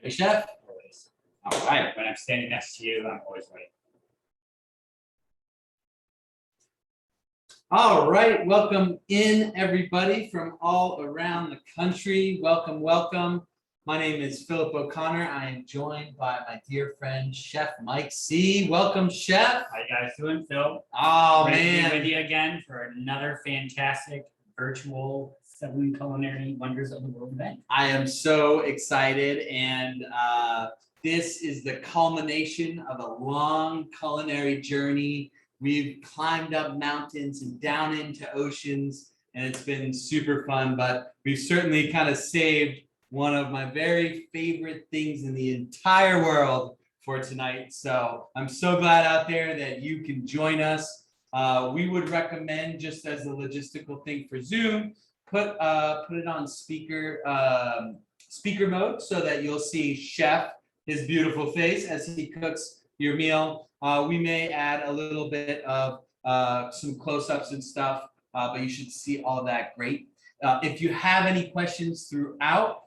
Hey, Chef. Always. All right. When I'm standing next to you, I'm always ready. All right, welcome in everybody from all around the country. Welcome, welcome. My name is Philip O'Connor. I am joined by my dear friend, Chef MikeC. Welcome, Chef. How you guys doing, Phil? Oh, Great man. to be with you again for another fantastic virtual 7 Culinary Wonders of the World event. I am so excited, and this is the culmination of a long culinary journey. We've climbed up mountains and down into oceans, and it's been super fun, but we've certainly kind of saved one of my very favorite things in the entire world for tonight. So I'm so glad out there that you can join us. We would recommend, just as a logistical thing for Zoom, put it on speaker mode so that you'll see Chef, his beautiful face, as he cooks your meal. We may add a little bit of some close-ups and stuff, but you should see all of that great. If you have any questions throughout,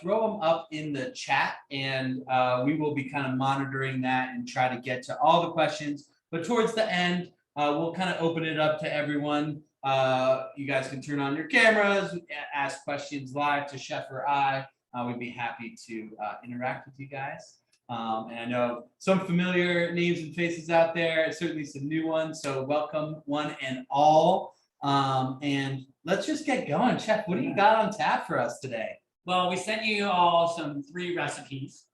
throw them up in the chat, and we will be kind of monitoring that and try to get to all the questions. But towards the end, we'll kind of open it up to everyone. You guys can turn on your cameras, ask questions live to Chef or I. We'd be happy to interact with you guys. And I know some familiar names and faces out there, certainly some new ones. So welcome one and all. And let's just get going. Chef, what do you got on tap for us today? Well, we sent you all some 3 recipes.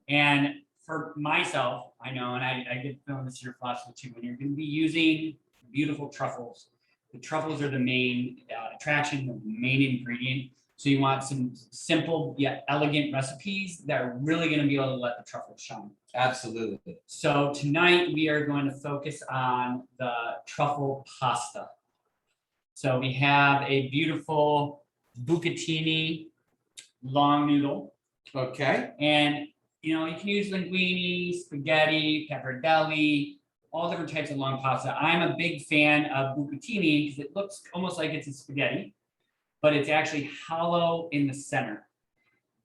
And for myself, I know, and I did film this to your philosophy too, when you're going to be using beautiful truffles. The truffles are the main attraction, the main ingredient. So you want some simple yet elegant recipes that are really going to be able to let the truffles shine. Absolutely. So tonight we are going to focus on the truffle pasta. So we have a beautiful bucatini long noodle. Okay. And you know, you can use linguine, spaghetti, pappardelle, all different types of long pasta. I'm a big fan of bucatini because it looks almost like it's a spaghetti, but it's actually hollow in the center.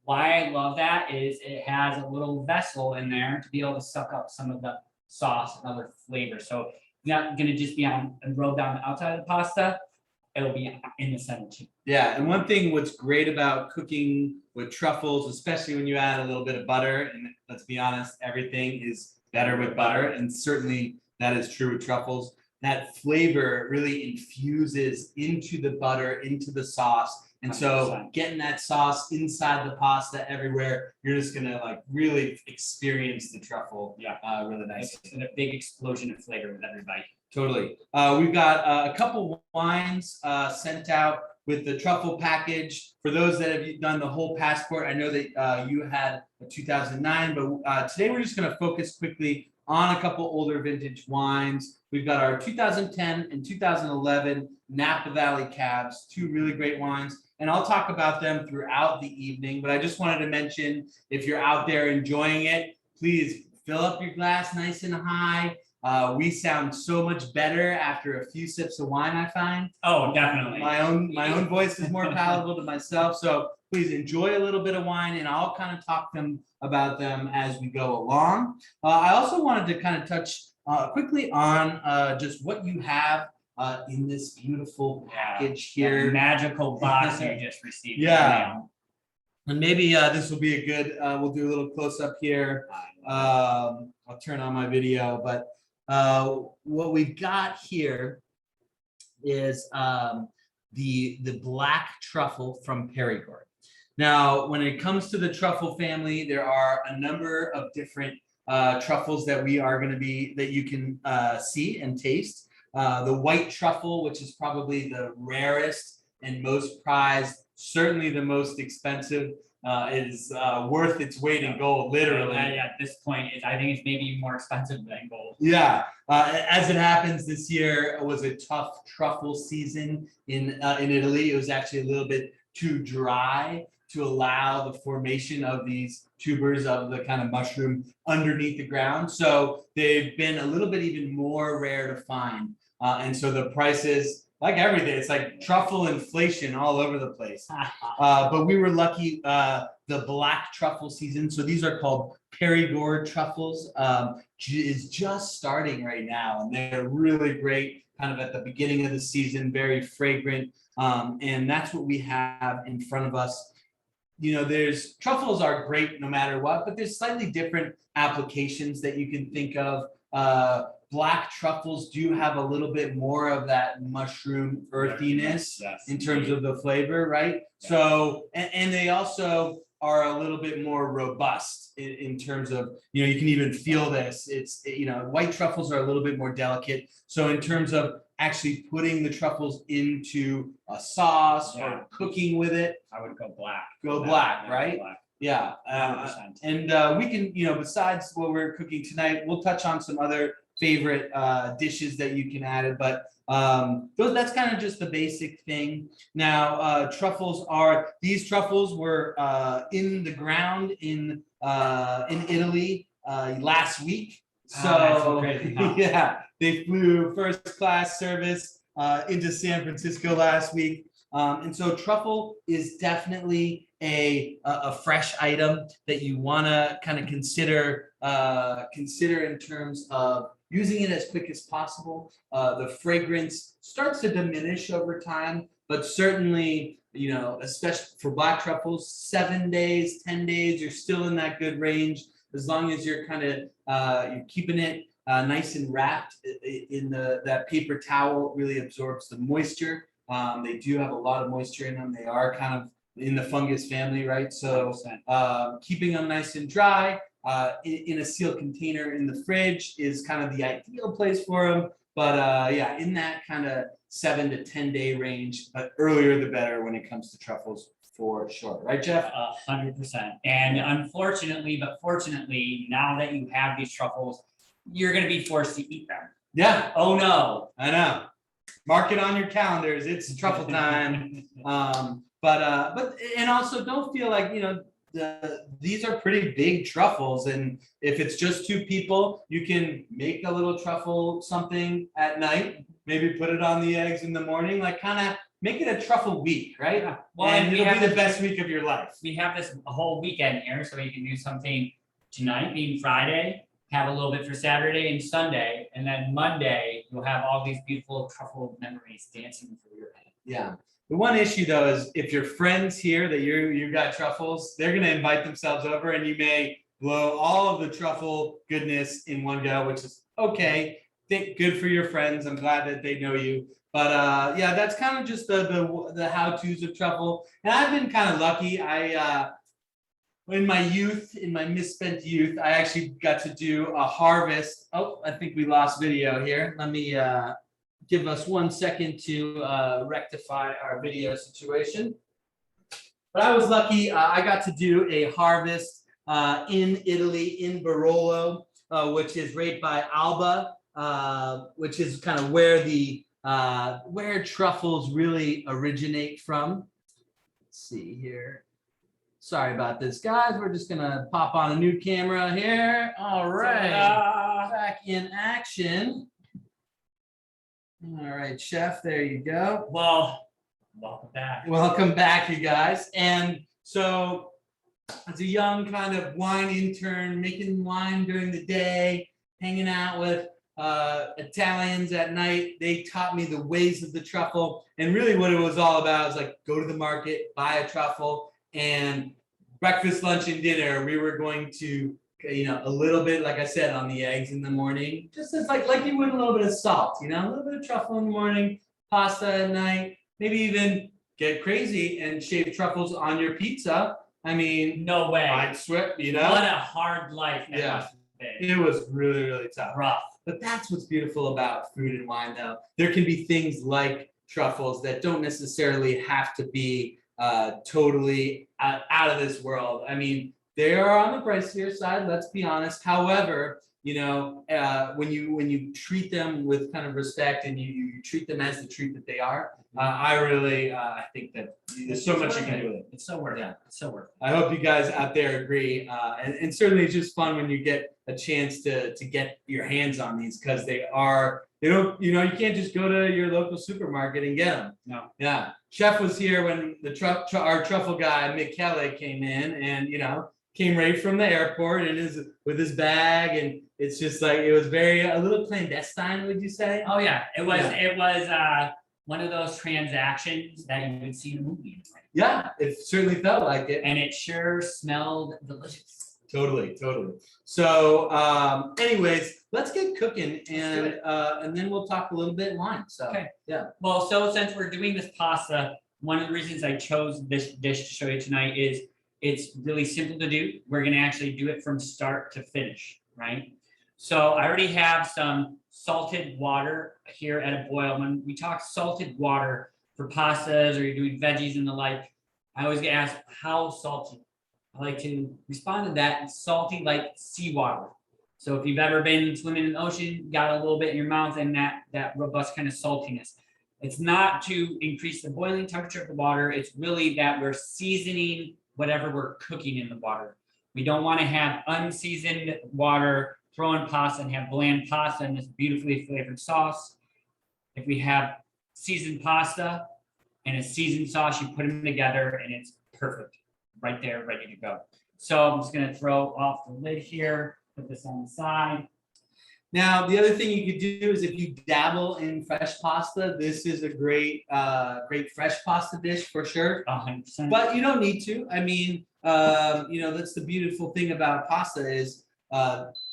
Why I love that is it has a little vessel in there to be able to suck up some of the sauce and other flavors. So it's not going to just be on and rolled down the outside of the pasta. It'll be in the center too. Yeah, and one thing what's great about cooking with truffles, especially when you add a little bit of butter, and let's be honest, everything is better with butter, and certainly that is true with truffles. That flavor really infuses into the butter, into the sauce. And so 100%. Getting that sauce inside the pasta everywhere, you're just gonna like really experience the truffle. Yeah. Really nice. It's a big explosion of flavor with every bite. Totally. We've got a couple wines sent out with the truffle package. For those that have done the whole passport, I know that you had a 2009, but today we're just gonna focus quickly on a couple older vintage wines. We've got our 2010 and 2011 Napa Valley Cabs, 2 really great wines. And I'll talk about them throughout the evening, but I just wanted to mention, if you're out there enjoying it, please fill up your glass nice and high. We sound so much better after a few sips of wine, I find. Oh, definitely. My own voice is more palatable to myself. So please enjoy a little bit of wine, and I'll kind of talk about them as we go along. I also wanted to kind of touch quickly on just what you have in this beautiful package here. That magical box you just received. Yeah. And maybe this will be a good, we'll do a little close up here. I'll turn on my video, but what we've got here is the black truffle from Perigord. Now, when it comes to the truffle family, there are a number of different truffles that you can see and taste. The white truffle, which is probably the rarest and most prized, certainly the most expensive, is worth its weight in gold, literally. At this point, I think it's maybe more expensive than gold. Yeah, as it happens, this year was a tough truffle season in Italy. It was actually a little bit too dry to allow the formation of these tubers of the kind of mushroom underneath the ground. So they've been a little bit even more rare to find. And so the prices like everything, it's like truffle inflation all over the place. But we were lucky, the black truffle season. So these are called Perigord truffles, is just starting right now. And they're really great, kind of at the beginning of the season, very fragrant. And that's what we have in front of us. There's truffles are great no matter what, but there's slightly different applications that you can think of. Black truffles do have a little bit more of that mushroom earthiness in terms of the flavor, right? Yeah. So, and they also are a little bit more robust in terms of, you can even feel this. It's, white truffles are a little bit more delicate. So in terms of actually putting the truffles into a sauce or cooking with it, I would go black. Black, right? Black. Yeah. And we can, besides what we're cooking tonight, we'll touch on some other favorite dishes that you can add it, but that's kind of just the basic thing. Now, these truffles were in the ground in Italy last week. So crazy, huh? Yeah, they flew first class service into San Francisco last week. And so truffle is definitely a fresh item that you want to kind of consider in terms of using it as quick as possible. The fragrance starts to diminish over time, but certainly, especially for black truffles, 7 days, 10 days, you're still in that good range, as long as you're kind of you're keeping it nice and wrapped in that paper towel. Really absorbs the moisture. They do have a lot of moisture in them. They are kind of in the fungus family, right? So keeping them nice and dry in a sealed container in the fridge is kind of the ideal place for them. But in that kind of 7 to 10 day range, but earlier the better when it comes to truffles, for sure, right, Jeff? 100%. And unfortunately, but fortunately, now that you have these truffles, you're going to be forced to eat them. Yeah. Oh no. I know. Mark it on your calendars. It's truffle time. But and also don't feel like, these are pretty big truffles, and if it's just 2 people, you can make a little truffle something at night, maybe put it on the eggs in the morning, like kind of make it a truffle week, right? Yeah. Well, and it'll be the best week of your life. We have this whole weekend here, so you can do something tonight, being Friday, have a little bit for Saturday and Sunday, and then Monday you'll have all these beautiful truffle memories dancing through your head. Yeah. The one issue though is if your friends hear that you got truffles, they're gonna invite themselves over, and you may blow all of the truffle goodness in one go, which is okay. Good for your friends. I'm glad that they know you. But that's kind of just the how-tos of truffle. And I've been kind of lucky. In my misspent youth, I actually got to do a harvest. Oh, I think we lost video here. Let me give us 1 second to rectify our video situation. But I was lucky. I got to do a harvest in Italy, in Barolo, which is right by Alba, which is kind of where truffles really originate from. Let's see here. Sorry about this, guys. We're just gonna pop on a new camera here. All right, back in action. All right, Chef, there you go. Well, welcome back. Welcome back, you guys. And so, as a young kind of wine intern, making wine during the day, hanging out with Italians at night, they taught me the ways of the truffle. And really what it was all about is like, go to the market, buy a truffle, and breakfast, lunch, and dinner, we were going to, a little bit, like I said, on the eggs in the morning, just as like you would a little bit of salt, a little bit of truffle in the morning, pasta at night, maybe even get crazy and shave truffles on your pizza. I mean, no way. I'd swear, What a hard life that must have been. It was really, really tough. Rough. But that's what's beautiful about food and wine, though. There can be things like truffles that don't necessarily have to be totally out of this world. I mean, they are on the pricier side, let's be honest. However, when you treat them with kind of respect and you treat them as the treat that they are, I think that there's so much you can do with it. It's so worth it. It's so worth it. I hope you guys out there agree. And certainly it's just fun when you get a chance to get your hands on these, because they don't, you can't just go to your local supermarket and get them. No. Yeah. Chef was here when our truffle guy, MikeC, came in and, came right from the airport and with his bag, and it's just like, it was a little clandestine, would you say? Oh yeah, it was one of those transactions that you would see in a movie. Yeah, it certainly felt like it. And it sure smelled delicious. Totally. So anyways, let's get cooking, and then we'll talk a little bit wine. So okay. Yeah. Well, so since we're doing this pasta, one of the reasons I chose this dish to show you tonight is it's really simple to do. We're going to actually do it from start to finish, right? So I already have some salted water here at a boil. When we talk salted water for pastas or you're doing veggies and the like, I always get asked how salty. I like to respond to that. It's salty like seawater. So if you've ever been swimming in the ocean, you got a little bit in your mouth and that robust kind of saltiness. It's not to increase the boiling temperature of the water. It's really that we're seasoning whatever we're cooking in the water. We don't want to have unseasoned water, throw in pasta and have bland pasta in this beautifully flavored sauce. If we have seasoned pasta and a seasoned sauce, you put them together and it's perfect. Right there, ready to go. So I'm just going to throw off the lid here, put this on the side. Now, the other thing you could do is if you dabble in fresh pasta, this is a great fresh pasta dish for sure. 100%. But you don't need to. I mean, that's the beautiful thing about pasta is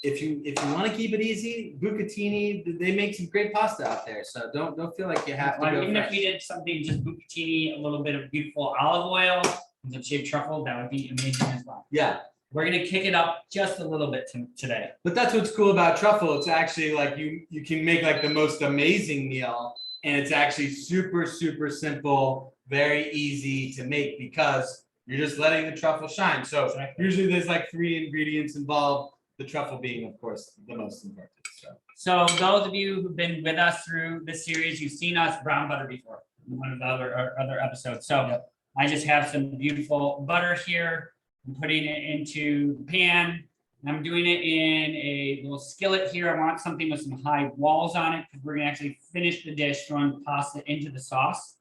if you want to keep it easy, Bucatini, they make some great pasta out there. So don't feel like you have to go Even fresh. if we did something just bucatini, a little bit of beautiful olive oil, and some shaved truffle, that would be amazing as well. Yeah. We're gonna kick it up just a little bit today. But that's what's cool about truffle. It's actually like you can make like the most amazing meal, and it's actually super, super simple, very easy to make because you're just letting the truffle shine. So Exactly. Usually there's like 3 ingredients involved, the truffle being, of course, the most important. So those of you who've been with us through this series, you've seen us brown butter before in one of the other episodes. So Yep. I just have some beautiful butter here. I'm putting it into the pan. I'm doing it in a little skillet here. I want something with some high walls on it because we're gonna actually finish the dish throwing the pasta into the sauce.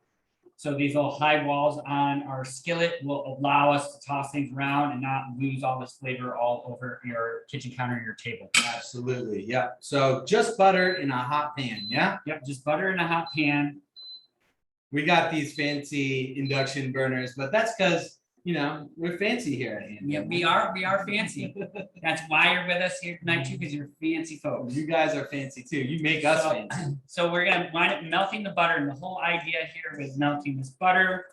So these little high walls on our skillet will allow us to toss things around and not lose all this flavor all over your kitchen counter or your table. Absolutely, yeah. So just butter in a hot pan, yeah? Yep, just butter in a hot pan. We got these fancy induction burners, but that's because we're fancy here at Handwritten. Yeah, we are fancy. That's why you're with us here tonight too, because you're fancy folks. You guys are fancy too. You make us fancy. So we're gonna wind up melting the butter, and the whole idea here with melting this butter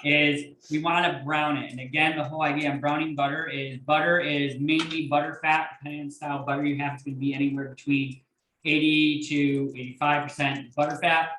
is we want to brown it. And again, the whole idea of browning butter is mainly butter fat, depending on the style of butter you have. It's gonna be anywhere between 80 to 85% butter fat.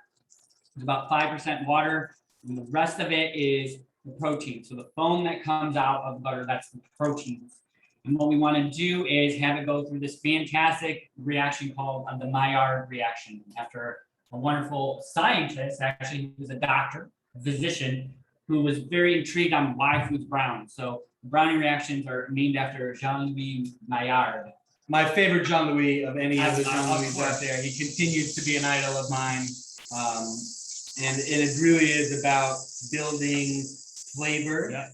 It's about 5% water, and the rest of it is the protein. So the foam that comes out of butter, that's the proteins. And what we want to do is have it go through this fantastic reaction called the Maillard reaction. After a wonderful scientist, actually, he was a doctor, a physician, who was very intrigued on why food's brown. So browning reactions are named after Jean-Louis Maillard. My favorite Jean-Louis of any of the Of Jean-Louis course. out there. He continues to be an idol of mine. And it really is about building flavor, Yeah.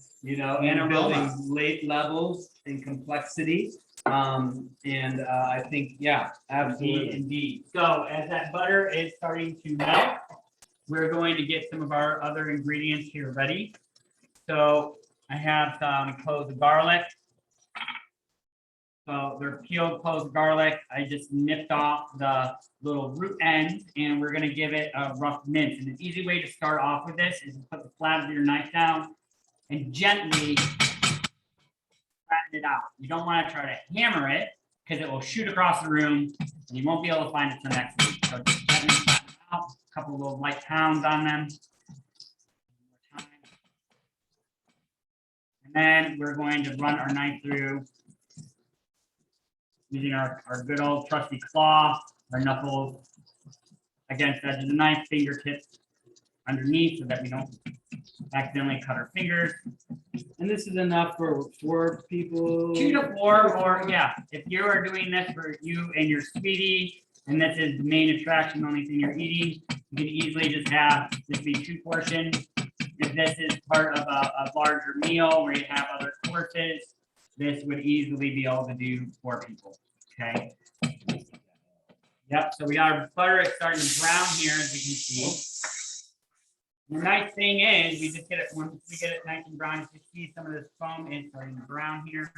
and And building aroma. late levels and complexity. I think, yeah, absolutely. Indeed. So as that butter is starting to melt, we're going to get some of our other ingredients here ready. So I have some clove garlic. So they're peeled clove garlic. I just nipped off the little root end, and we're gonna give it a rough mince. And an easy way to start off with this is to put the flat of your knife down and gently flatten it out. You don't want to try to hammer it because it will shoot across the room and you won't be able to find it the next week. So just gently flatten it out, a couple of little light pounds on them. And then we're going to run our knife through using our good old trusty claw, our knuckles against the edge of the knife, fingertips underneath so that we don't accidentally cut our fingers. And this is enough for 4 people. 2 to 4, or yeah, if you are doing this for you and your sweetie, and this is the main attraction, the only thing you're eating, you can easily just have this be 2 portions. If this is part of a larger meal where you have other courses, this would easily be able to do 4 people. Okay. Yep. So we got our butter. It's starting to brown here, as you can see. The nice thing is, we just get it once we get it nice and brown. You see some of this foam is starting to brown here.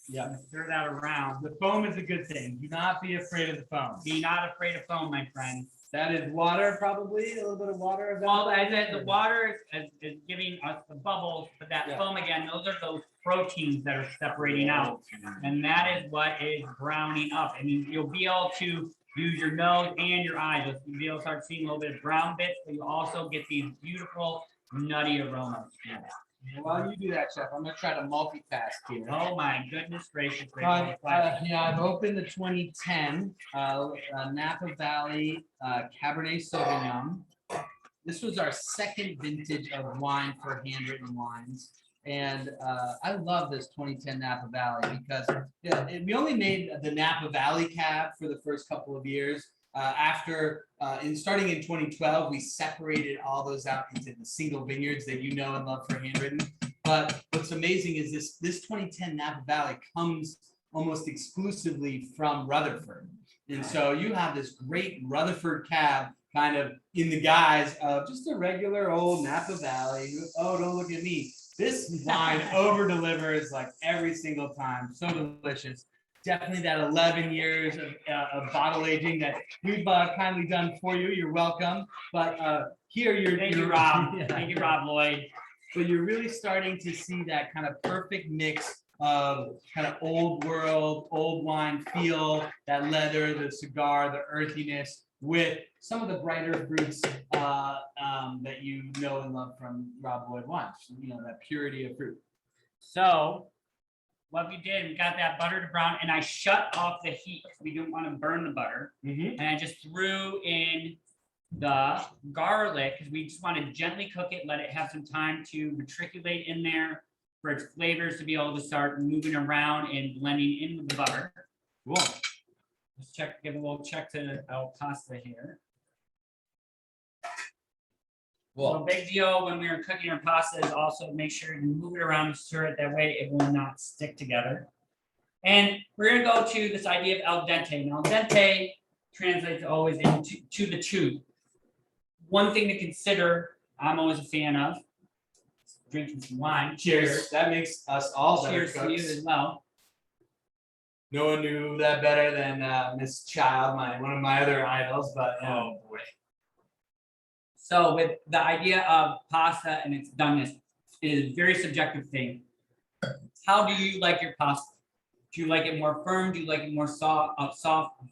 Yeah. Stir that around. The foam is a good thing. Do not be afraid of the foam. Be not afraid of foam, my friend. That is water, probably a little bit of water. Well, as the water is giving us the bubbles, but that Yeah. foam again, those are those proteins that are separating out, and that is what is browning up. And you'll be able to use your nose and your eyes. You'll be able to start seeing a little bit of brown bits, but you also get these beautiful nutty aromas. While you do that, Chef, I'm gonna try to multitask here. Oh my goodness gracious! I've opened the 2010 Napa Valley Cabernet Sauvignon. This was our 2nd vintage of wine for Handwritten Wines. And I love this 2010 Napa Valley because we only made the Napa Valley Cab for the first couple of years. Starting in 2012, we separated all those out into the single vineyards that you know and love for Handwritten. But what's amazing is this 2010 Napa Valley comes almost exclusively from Rutherford. And so you have this great Rutherford cab kind of in the guise of just a regular old Napa Valley. Oh, don't look at me. This wine over delivers like every single time. So delicious. Definitely that 11 years of bottle aging that we've kindly done for you. You're welcome. But here Thank you, Rob. Yeah. Thank you, Rob Lloyd. But you're really starting to see that kind of perfect mix of kind of old world, old wine feel, that leather, the cigar, the earthiness, with some of the brighter fruits that you know and love from Rob Lloyd wines. You know, that purity of fruit. So what we did, we got that butter to brown, and I shut off the heat because we didn't want to burn the butter. And I just threw in the garlic because we just want to gently cook it, let it have some time to matriculate in there for its flavors to be able to start moving around and blending in with the butter. Cool. Let's check, give a little check to our pasta here. So big deal when we are cooking our pasta is also make sure you move it around and stir it. That way it will not stick together. And we're going to go to this idea of al dente. Now, al dente translates always into the tube. One thing to consider, I'm always a fan of, drinking some wine. Cheers. That makes us all better Cheers to you cooks. as well. No one knew that better than Miss Child, one of my other idols. But oh boy. So with the idea of pasta and its doneness is a very subjective thing. How do you like your pasta? Do you like it more firm? Do you like it more soft?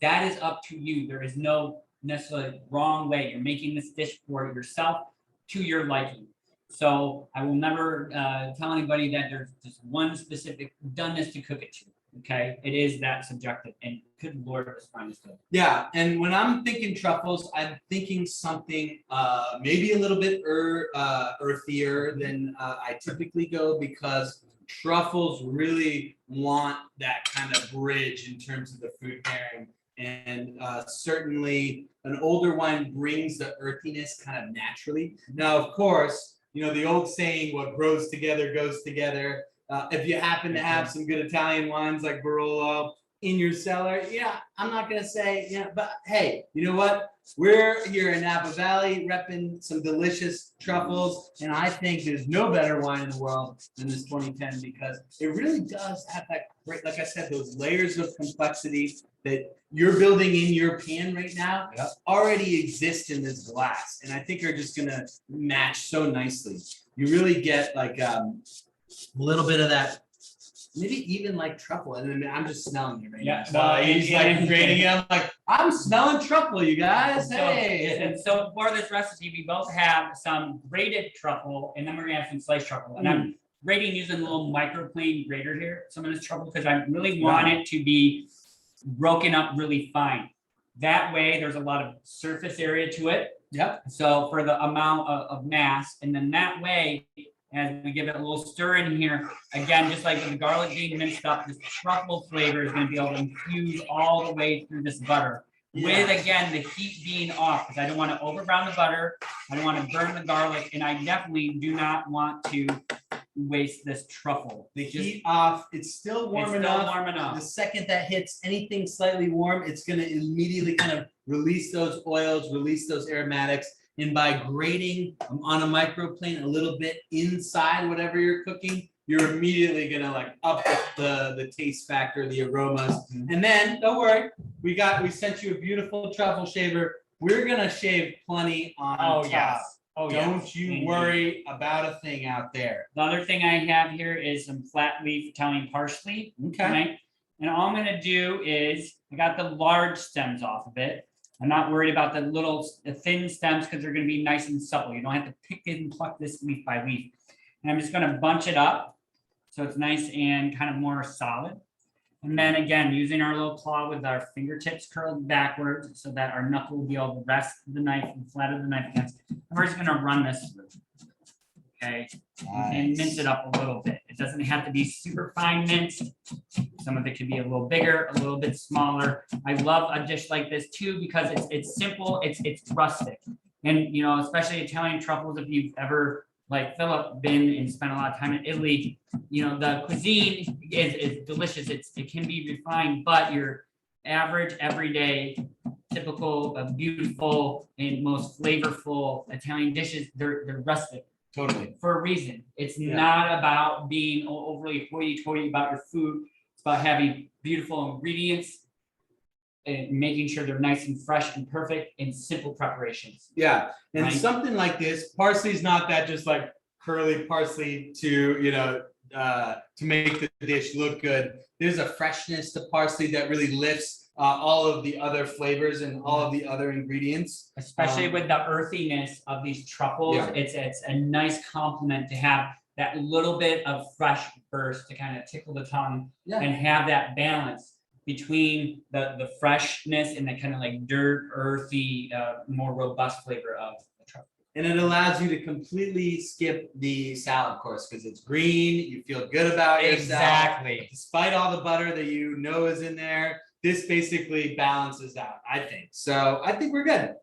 That is up to you. There is no necessarily wrong way. You're making this dish for yourself to your liking. So I will never tell anybody that there's just one specific doneness to cook it to. Okay, it is that subjective, and good Lord, it's fine as good. Yeah, and when I'm thinking truffles, I'm thinking something maybe a little bit earthier than I typically go, because truffles really want that kind of bridge in terms of the fruit pairing. And certainly an older wine brings the earthiness kind of naturally. Now, of course, you know, the old saying, what grows together goes together. If you happen to have some good Italian wines like Barolo in your cellar, yeah, I'm not going to say, yeah, but hey, you know what? We're here in Napa Valley repping some delicious truffles, and I think there's no better wine in the world than this 2010, because it really does have that great, like I said, those layers of complexity that you're building in your pan right now already exist in this glass, and I think are just going to match so nicely. You really get like a little bit of that, maybe even like truffle. And then I'm just smelling it right now. So he's like grading it. I'm like, I'm smelling truffle, you guys. Hey. And so for this recipe, we both have some grated truffle, and then we're gonna have some sliced truffle. And I'm grating using a little microplane grater here, some of this truffle, because I really want it to be broken up really fine. That way, there's a lot of surface area to it. Yep. So for the amount of mass, and then that way, as we give it a little stir in here, again, just like with the garlic being minced up, this truffle flavor is gonna be able to infuse all the way through this butter. With, again, the heat being off, because I don't want to over brown the butter, I don't want to burn the garlic, and I definitely do not want to waste this truffle. The heat off, it's still warm enough. Warm enough. The second that hits anything slightly warm, it's gonna immediately kind of release those oils, release those aromatics. And by grating on a microplane a little bit inside whatever you're cooking, you're immediately gonna like up the taste factor, the aromas. And then don't worry, we sent you a beautiful truffle shaver. We're gonna shave plenty on top. Yes. Oh, Don't you worry about a thing out there. The other thing I have here is some flat leaf Italian parsley. Okay. Right? And all I'm gonna do is, I got the large stems off of it. I'm not worried about the thin stems because they're gonna be nice and supple. You don't have to pick and pluck this leaf by leaf. And I'm just gonna bunch it up so it's nice and kind of more solid. And then again, using our little claw with our fingertips curled backwards so that our knuckle will be able to rest the knife and flat of the knife against. And we're just gonna run this through. Okay, and mince it up a little bit. It doesn't have to be super fine minced. Some of it can be a little bigger, a little bit smaller. I love a dish like this too because it's simple, it's rustic. And you know, especially Italian truffles, if you've ever, like Philip, been and spent a lot of time in Italy, you know, the cuisine is delicious. It can be refined, but your average, everyday, typical, beautiful, and most flavorful Italian dishes, they're rustic. Totally. For a reason. It's not about being overly hoity-toity about your food. It's about having beautiful ingredients and making sure they're nice and fresh and perfect in simple preparations. Yeah, and Right. something like this, parsley's not that just like curly parsley to, you know, to make the dish look good. There's a freshness to parsley that really lifts all of the other flavors and all of the other ingredients. Especially with the earthiness of these truffles, Yeah. it's a nice compliment to have that little bit of fresh burst to kind of tickle the tongue and have that balance between the freshness and the kind of like dirt, earthy, more robust flavor of the truffle. And it allows you to completely skip the salad course because it's green, you feel good about your salad. Exactly. Despite all the butter that you know is in there, this basically balances out, I think. So I think we're good.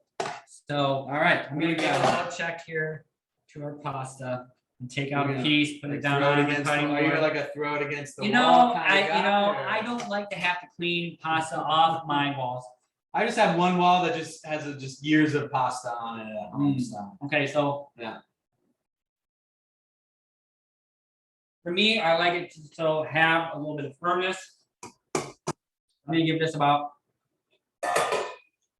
So, All right, I'm gonna get a little check here to our pasta and take out a piece, put it down throw on it the against cutting are you board. like a throw it against the You wall know, kind of guy, I or- don't like to have to clean pasta off my walls. I just have one wall that just has just years of pasta on it at home. So Okay, so yeah. for me, I like it to so have a little bit of firmness. I'm gonna give this about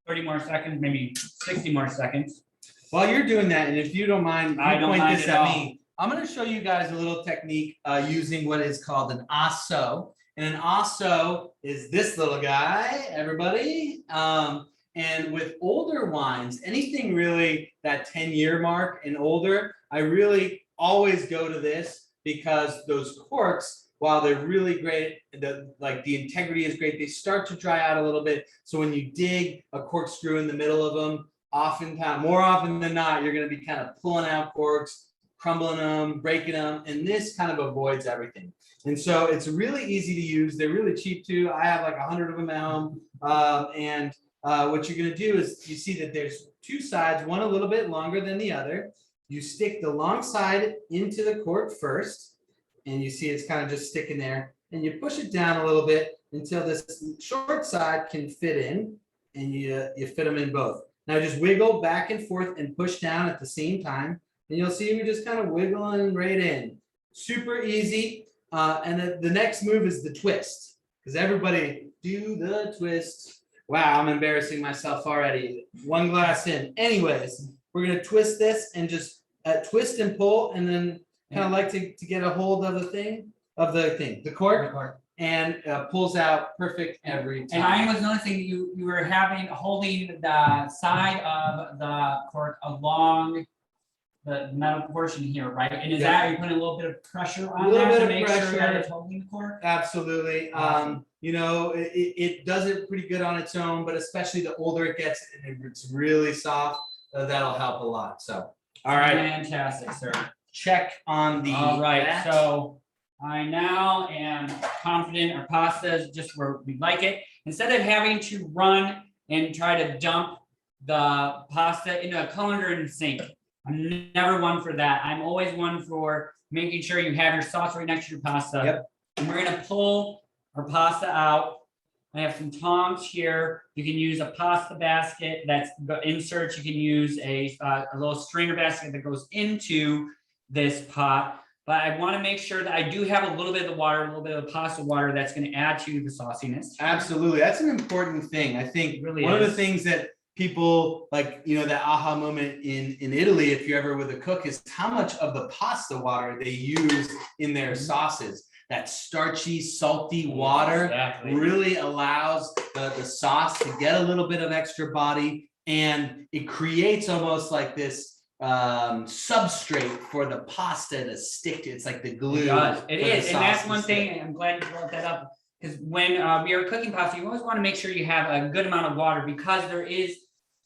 30 more seconds, maybe 60 more seconds. While you're doing that, and if you don't mind, I you don't point mind this at at all. me. I'm going to show you guys a little technique using what is called an asso. And an asso is this little guy, everybody. And with older wines, anything really that 10-year mark and older, I really always go to this because those corks, while they're really great, the integrity is great, they start to dry out a little bit. So when you dig a corkscrew in the middle of them, oftentimes, more often than not, you're going to be kind of pulling out corks, crumbling them, breaking them, and this kind of avoids everything. And so it's really easy to use. They're really cheap too. I have like 100 of them at home. What you're going to do is you see that there's two sides, one a little bit longer than the other. You stick the long side into the cork first, and you see it's kind of just sticking there. And you push it down a little bit until this short side can fit in, and you fit them in both. Now just wiggle back and forth and push down at the same time. And you'll see we're just kind of wiggling right in. Super easy. And the next move is the twist. Because everybody do the twist. Wow, I'm embarrassing myself already. One glass in. Anyways, we're going to twist this and just twist and pull. And then kind of like to get a hold of the cork. And pulls out perfect every time. And I was noticing you were holding the side of the cork along the metal portion here, right? And is Yeah. that, are you putting a little bit of pressure A on little that bit to of make sure that pressure. it's holding the cork? Absolutely. Awesome. You know, it does it pretty good on its own, but especially the older it gets and it's really soft, that'll help a lot. So, all right, Fantastic, sir. check on the All right, batch. so I now am confident our pasta is just where we like it. Instead of having to run and try to dump the pasta into a colander and sink, I'm never one for that. I'm always one for making sure you have your sauce right next to your pasta. Yep. And we're gonna pull our pasta out. I have some tongs here. You can use a pasta basket that's the inserts. You can use a little strainer basket that goes into this pot. But I want to make sure that I do have a little bit of the water, a little bit of the pasta water that's going to add to the sauciness. Absolutely. That's an important thing. I think Really one of the is. things that people like, you know, that aha moment in Italy, if you're ever with a cook, is how much of the pasta water they use in their sauces. That starchy, salty water Exactly. really allows the sauce to get a little bit of extra body, and it creates almost like this substrate for the pasta to stick to. It's like the glue. It does. It for the is, and sauce that's to one stick. thing. I'm glad you brought that up, because when we are cooking pasta, you always want to make sure you have a good amount of water, because there is,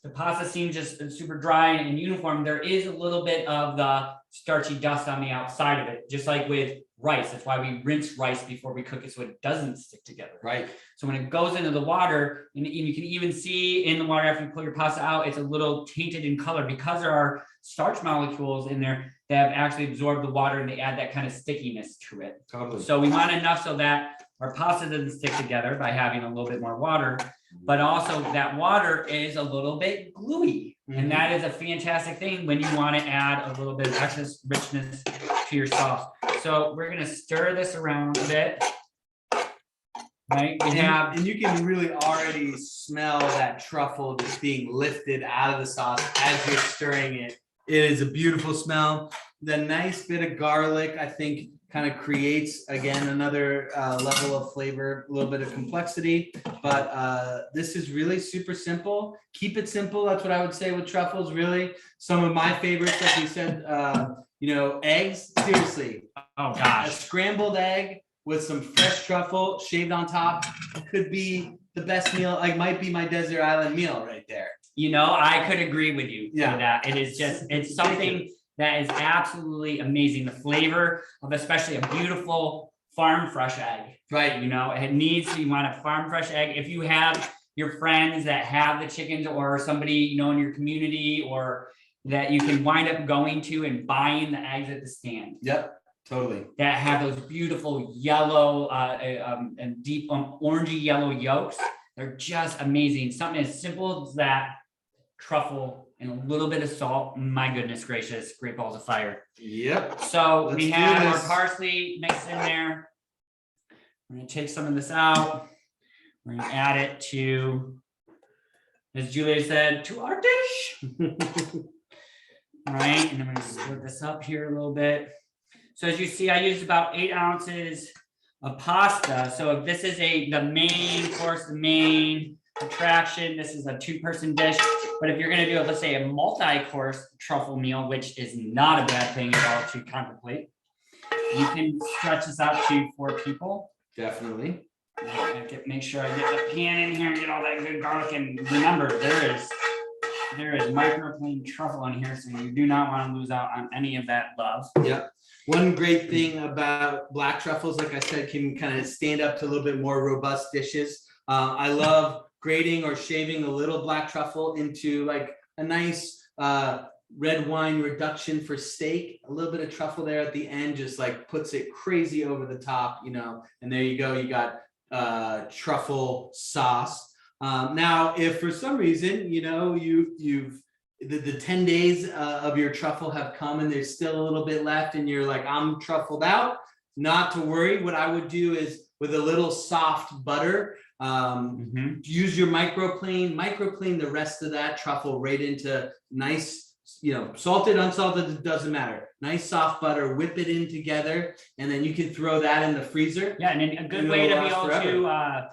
the pasta seems just super dry and uniform. There is a little bit of the starchy dust on the outside of it, just like with rice. That's why we rinse rice before we cook it, so it doesn't stick together. Right. So when it goes into the water, and you can even see in the water after you pull your pasta out, it's a little tainted in color because there are starch molecules in there that have actually absorbed the water, and they add that kind of stickiness to it. Totally. So we want enough so that our pasta doesn't stick together by having a little bit more water, but also that water is a little bit gluey. And that is a fantastic thing when you want to add a little bit of extra richness to your sauce. So we're going to stir this around a bit. Right? And you can really already smell that truffle just being lifted out of the sauce as you're stirring it. It is a beautiful smell. The nice bit of garlic, I think, kind of creates, again, another level of flavor, a little bit of complexity. But this is really super simple. Keep it simple. That's what I would say with truffles, really. Some of my favorites, like you said, you know, eggs, seriously. Oh, A gosh. scrambled egg with some fresh truffle shaved on top could be the best meal. Like, might be my desert island meal right there. You know, I could agree with you Yeah. for that. It is just, it's something that is absolutely amazing. The flavor of especially a beautiful farm fresh egg. Right. You know, it needs to, you want a farm fresh egg. If you have your friends that have the chickens, or somebody, you know, in your community, or that you can wind up going to and buying the eggs at the stand. Yep. Totally. That have those beautiful yellow and deep orangey yellow yolks. They're just amazing. Something as simple as that, truffle and a little bit of salt. My goodness gracious, great balls of fire. Yep. So Let's we do have our this. parsley mixed in there. We're gonna take some of this out. We're gonna add it to, as Julia said, to our dish. All right, and I'm gonna split this up here a little bit. So as you see, I used about 8 ounces of pasta. So if this is the main course, the main attraction, this is a 2-person dish. But if you're gonna do, let's say, a multi-course truffle meal, which is not a bad thing at all to contemplate, you can stretch this out to 4 people. Definitely. Make sure I get the pan in here and get all that good garlic. And remember, there is microplaned truffle in here, so you do not want to lose out on any of that love. Yep. One great thing about black truffles, like I said, can kind of stand up to a little bit more robust dishes. I love grating or shaving a little black truffle into like a nice red wine reduction for steak. A little bit of truffle there at the end just like puts it crazy over the top, you know, and there you go. You got truffle sauce. Now, if for some reason, you know, the 10 days of your truffle have come and there's still a little bit left and you're like, I'm truffled out, not to worry. What I would do is with a little soft butter, use your microplane the rest of that truffle right into nice, you know, salted, unsalted, it doesn't matter. Nice soft butter, whip it in together, and then you can throw that in the freezer. Yeah, and then a good way to be able to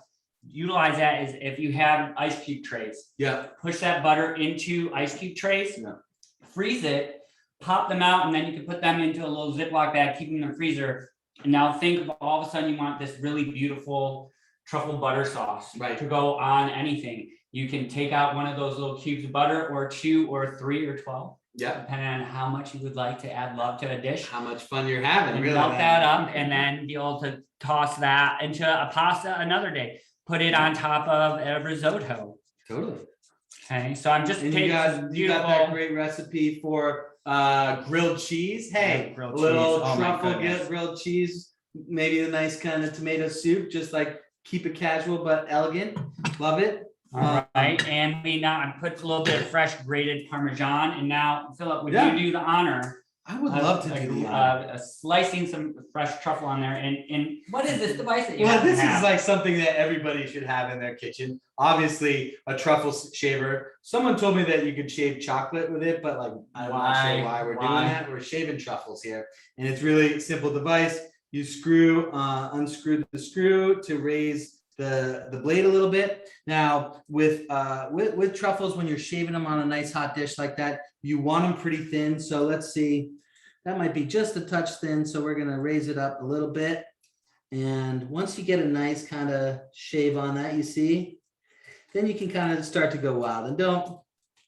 utilize that is if you have ice cube trays. Yeah. Push that butter into ice cube trays, freeze it, pop them out, and then you can put them into a little Ziploc bag, keep them in the freezer. And now think of all of a sudden you want this really beautiful truffle butter sauce to go on anything. You can take out one of those little cubes of butter, or 2 or 3 or 12. Yeah. Depending on how much you would like to add love to a dish. How much fun you're having, And really. melt that up, and then be able to toss that into a pasta another day. Put it on top of a risotto. Totally. Okay, so I'm just And taking you got that great recipe for grilled cheese. Hey, grilled a little cheese. Oh my truffle goodness. grilled cheese, maybe a nice kind of tomato soup, just like keep it casual but elegant. Love it. All right, and we now I put a little bit of fresh grated Parmesan, and now Philip, would you do the honor? I would love to do the slicing some fresh truffle on there, and what is this device that you Well, have? this is like something that everybody should have in their kitchen. Obviously, a truffle shaver. Someone told me that you could shave chocolate with it, but like I'm not sure why we're doing that. We're shaving truffles here, and it's really simple device. You unscrew the screw to raise the blade a little bit. Now with truffles, when you're shaving them on a nice hot dish like that, you want them pretty thin. So let's see, that might be just a touch thin. So we're gonna raise it up a little bit. And once you get a nice kind of shave on that, you see, then you can kind of start to go wild. And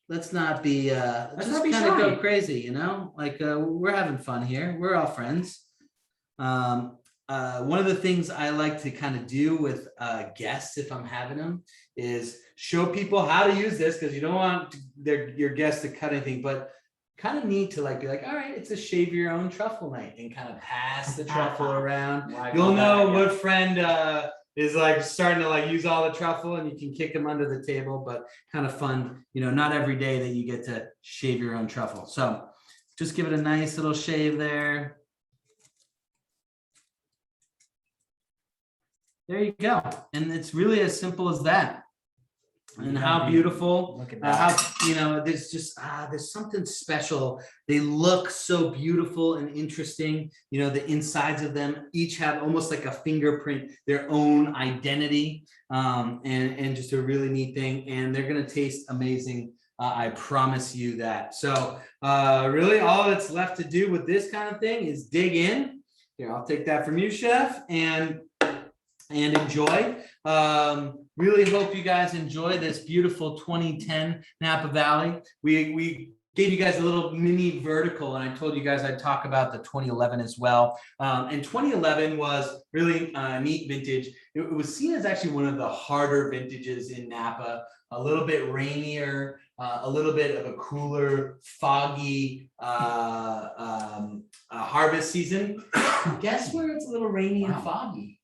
let's not be just kind of go crazy, you know, like we're having fun here. We're all friends. One of the things I like to kind of do with guests, if I'm having them, is show people how to use this, because you don't want your guests to cut anything, but kind of neat to like be like, all right, it's a shave your own truffle night, and kind of pass the truffle around. You'll know what friend is like starting to like use all the truffle, and you can kick them under the table, but kind of fun, you know, not every day that you get to shave your own truffle. So just give it a nice little shave there. There you go. And it's really as simple as that. And how beautiful, look at that. How, you know, there's just, there's something special. They look so beautiful and interesting. You know, the insides of them each have almost like a fingerprint, their own identity, and just a really neat thing. And they're going to taste amazing. I promise you that. So really all that's left to do with this kind of thing is dig in. Here, I'll take that from you, Chef, and enjoy. Really hope you guys enjoy this beautiful 2010 Napa Valley. We gave you guys a little mini vertical, and I told you guys I'd talk about the 2011 as well. And 2011 was really a neat vintage. It was seen as actually one of the harder vintages in Napa, a little bit rainier, a little bit of a cooler, foggy harvest season. Guess where it's a little rainy and foggy?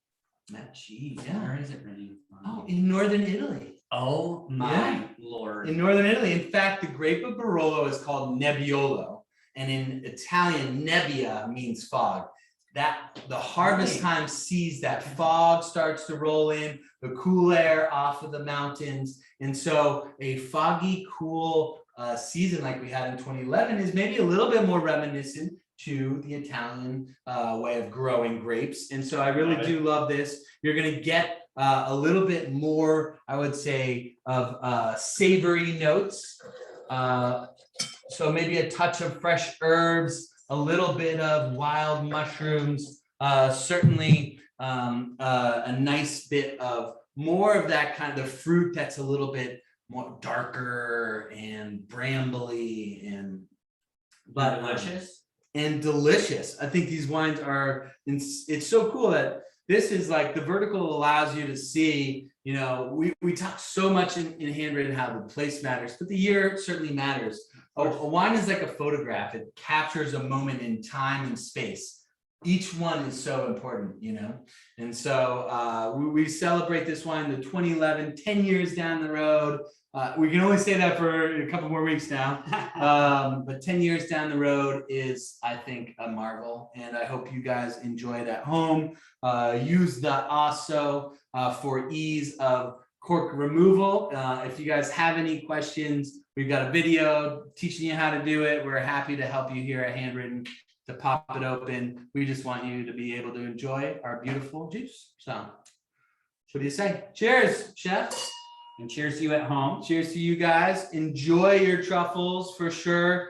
Geez, yeah. Where is it raining? Oh, in northern Italy. Oh my Lord. In northern Italy. In fact, the grape of Barolo is called Nebbiolo. And in Italian, nebbia means fog. That the harvest time sees that fog starts to roll in, the cool air off of the mountains. And so a foggy, cool season like we had in 2011 is maybe a little bit more reminiscent to the Italian way of growing grapes. And so I really do love this. You're going to get a little bit more, I would say, of savory notes. So maybe a touch of fresh herbs, a little bit of wild mushrooms, certainly a nice bit of more of that kind of fruit that's a little bit more darker and brambly and but delicious. And delicious. I think these wines are, it's so cool that this is like the vertical allows you to see, you know, we talk so much in handwritten how the place matters, but the year certainly matters. A wine is like a photograph. It captures a moment in time and space. Each one is so important, you know? And so we celebrate this wine, the 2011, 10 years down the road. We can only say that for a couple more weeks now, but 10 years down the road is, I think, a marvel, and I hope you guys enjoy it at home. Use the ASO for ease of cork removal. If you guys have any questions, we've got a video teaching you how to do it. We're happy to help you here at Handwritten to pop it open. We just want you to be able to enjoy our beautiful juice. So, what do you say? Cheers, Chef. And cheers to you at home. Cheers to you guys. Enjoy your truffles for sure.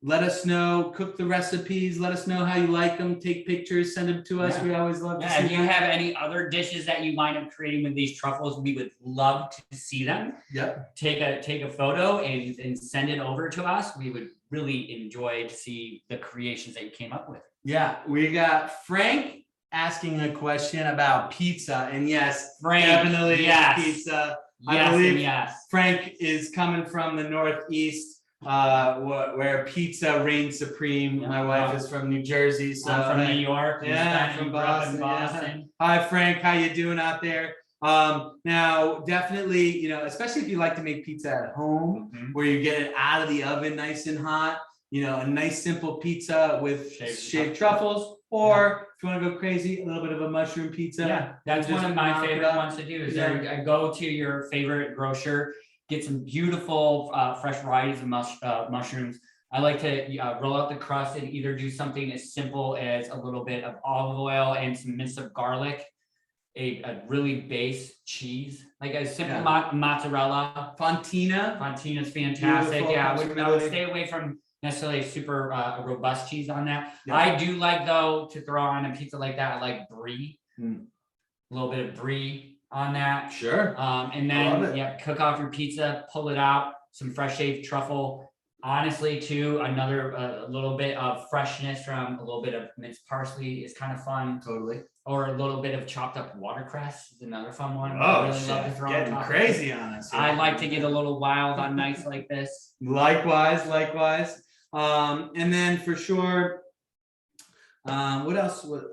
Let us know, cook the recipes, let us know how you like them, take pictures, send them to us. Yeah. We always love to Yeah, see if you them. have any other dishes that you wind up creating with these truffles, we would love to see them. Yep. Take a photo and send it over to us. We would really enjoy to see the creations that you came up with. Yeah, we got Frank asking a question about pizza, and yes, Frank, definitely yes. pizza. Yes, I believe and yes. Frank is coming from the Northeast, where pizza reigns supreme. My wife is from New Jersey, so I'm from New York. Yeah, from Boston. Yeah. Hi, Frank. How you doing out there? Now, definitely, especially if you like to make pizza at home, where you get it out of the oven nice and hot. A nice simple pizza with shaved truffles, or if you want to go crazy, a little bit of a mushroom pizza. Yeah, that's one of my favorite ones to do. Is I go to your favorite grocer, get some beautiful fresh varieties of mushrooms. I like to roll out the crust and either do something as simple as a little bit of olive oil and some mince of garlic, a really base cheese, like a simple mozzarella. Fontina's fantastic. Beautiful. Yeah, I would stay away from necessarily super robust cheese on that. Yeah. I do like, though, to throw on a pizza like that, I like brie. A little bit of brie on that. Sure. And then cook off your pizza, pull it out, some fresh shaved truffle. Honestly, too, another little bit of freshness from a little bit of minced parsley is kind of fun. Totally. Or a little bit of chopped up watercress is another fun one. Oh, I really love to throw getting on top crazy on us. I like to get a little wild on nights like this. Likewise. And then for sure, what else were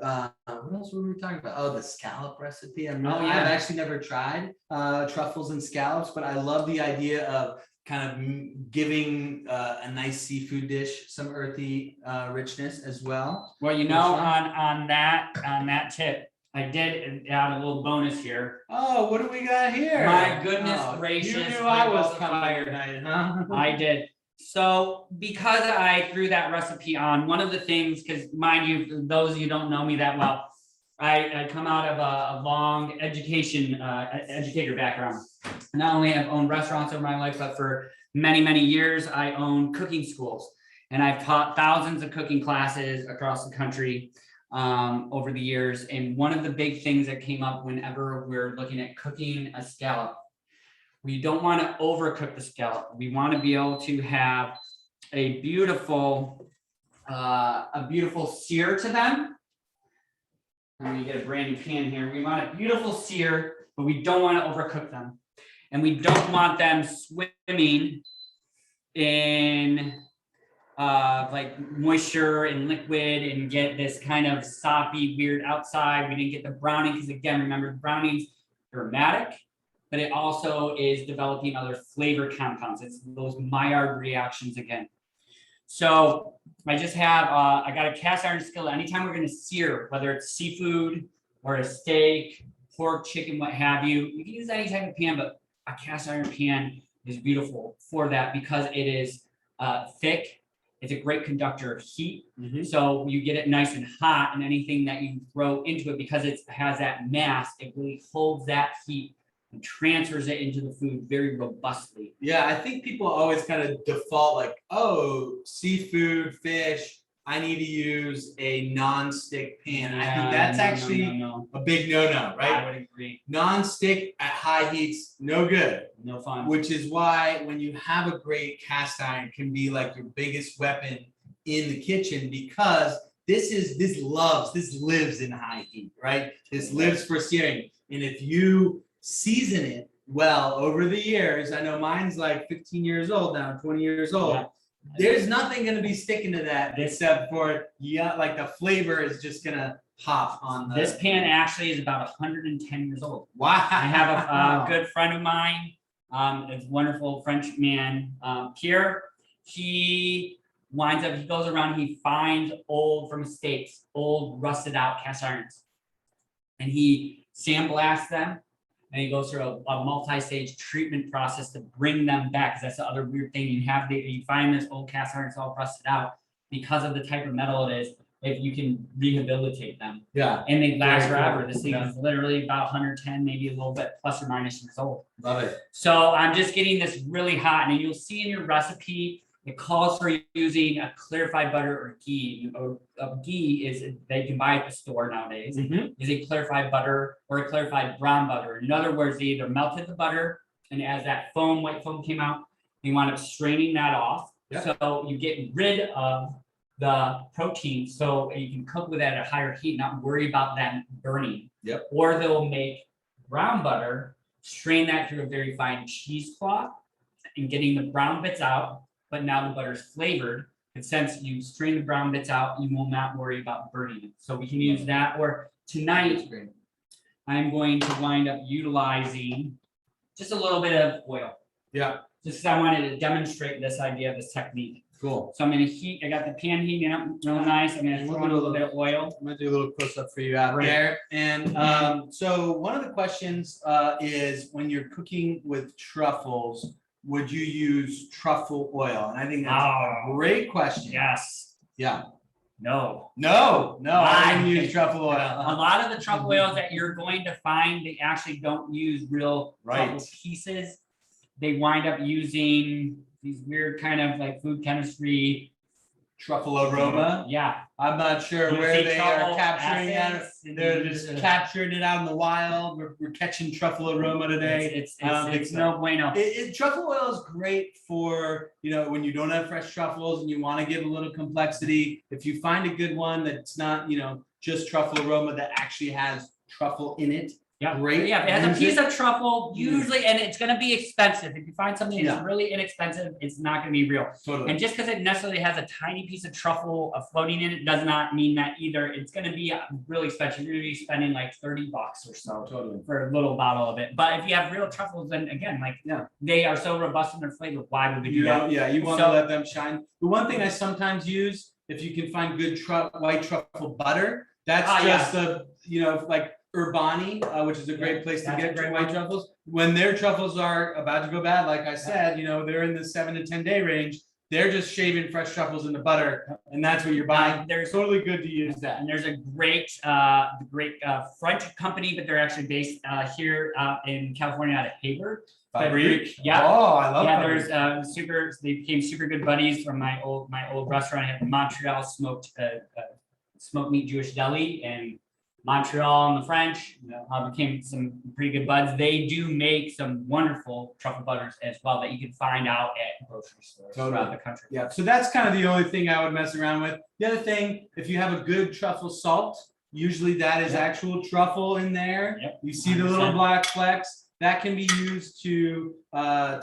we talking about? Oh, the scallop recipe. I've actually never tried truffles and scallops, but I love the idea of kind of giving a nice seafood dish some earthy richness as well. Well, on that tip, I did add a little bonus here. Oh, what do we got here? My goodness gracious! You knew I was coming tonight, huh? I did. So because I threw that recipe on, one of the things, because mind you, those of you who don't know me that well, I come out of a long educator background. Not only have owned restaurants over my life, but for many, many years, I own cooking schools. And I've taught thousands of cooking classes across the country over the years. And one of the big things that came up whenever we're looking at cooking a scallop, we don't want to overcook the scallop. We want to be able to have a beautiful sear to them. I'm going to get a brand new pan here. We want a beautiful sear, but we don't want to overcook them. And we don't want them swimming in like moisture and liquid and get this kind of soppy, weird outside. We didn't get the browning because, again, remember, browning's aromatic, but it also is developing other flavor compounds. It's those Maillard reactions again. So I just have, I got a cast iron skillet. Anytime we're going to sear, whether it's seafood or a steak, pork, chicken, what have you, you can use any type of pan, but a cast iron pan is beautiful for that because it is thick. It's a great conductor of heat. So you get it nice and hot, and anything that you throw into it, because it has that mass, it really holds that heat and transfers it into the food very robustly. Yeah, I think people always kind of default like, oh, seafood, fish, I need to use a non-stick pan. I think that's actually a big no-no, right? I would agree. Non-stick at high heats, no good. No fun. Which is why when you have a great cast iron, it can be like your biggest weapon in the kitchen, because this lives in high heat, right? This lives for searing. And if you season it well over the years, I know mine's like 15 years old now, 20 years old. Yeah. There's nothing going to be sticking to that except for, like the flavor is just going to pop on the. This pan actually is about 110 years old. Wow. I have a good friend of mine, this wonderful French man, Pierre. He goes around, he finds old from estates, old rusted out cast irons. And he sandblasts them. And he goes through a multi-stage treatment process to bring them back. Because that's the other weird thing. You find this old cast iron, it's all rusted out because of the type of metal it is. If you can rehabilitate them, and they last forever. This thing is literally about 110, maybe a little bit plus or minus years old. Love it. So I'm just getting this really hot, and you'll see in your recipe It calls for using a clarified butter or ghee. Ghee is that you can buy at the store nowadays. Is a clarified butter or a clarified brown butter. In other words, they either melted the butter, and as that foam, white foam came out, you wind up straining that off. So you get rid of the protein, so you can cook with that at a higher heat, not worry about that burning. Or they'll make brown butter, strain that through a very fine cheesecloth, and getting the brown bits out. But now the butter's flavored, and since you strain the brown bits out, you will not worry about burning it. So we can use that. Or tonight, I'm going to wind up utilizing just a little bit of oil. Just because I wanted to demonstrate this idea of this technique. Cool. So I'm going to heat. I got the pan heating up real nice. I'm going to throw in a little bit of oil. I'm gonna do a little close up for you out there. And so one of the questions is when you're cooking with truffles, would you use truffle oil? And I think that's a great question. Yes. No. I didn't use truffle oil. A lot of the truffle oils that you're going to find, they actually don't use real truffle pieces. They wind up using these weird kind of like food chemistry truffle aroma. I'm not sure where they are capturing that. They're just capturing it out in the wild. We're catching truffle aroma today. It's no bueno. Truffle oil is great for, when you don't have fresh truffles and you want to give a little complexity. If you find a good one that's not, just truffle aroma that actually has truffle in it. Great. If it has a piece of truffle, usually, and it's going to be expensive. If you find something that's really inexpensive, it's not going to be real. And just because it necessarily has a tiny piece of truffle floating in it does not mean that either. It's going to be really expensive. You're going to be spending like $30 or so for a little bottle of it. But if you have real truffles, then again, they are so robust in their flavor. Why would we do that? You want to let them shine. The one thing I sometimes use, if you can find good white truffle butter, that's like Urbani, which is a great place to get white truffles. When their truffles are about to go bad, like I said, they're in the 7 to 10 day range. They're just shaving fresh truffles in the butter, and that's what you're buying. They're totally good to use that. And there's a great French company, but they're actually based here in California out of Haber. Fabrique. Oh, I love that. There's they became super good buddies from my old restaurant I had in Montreal, smoked meat Jewish deli, and Montreal and the French became some pretty good buds. They do make some wonderful truffle butters as well that you can find out at grocery stores throughout the country. So that's kind of the only thing I would mess around with. The other thing, if you have a good truffle salt, usually that is actual truffle in there. You see the little black flecks. That can be used to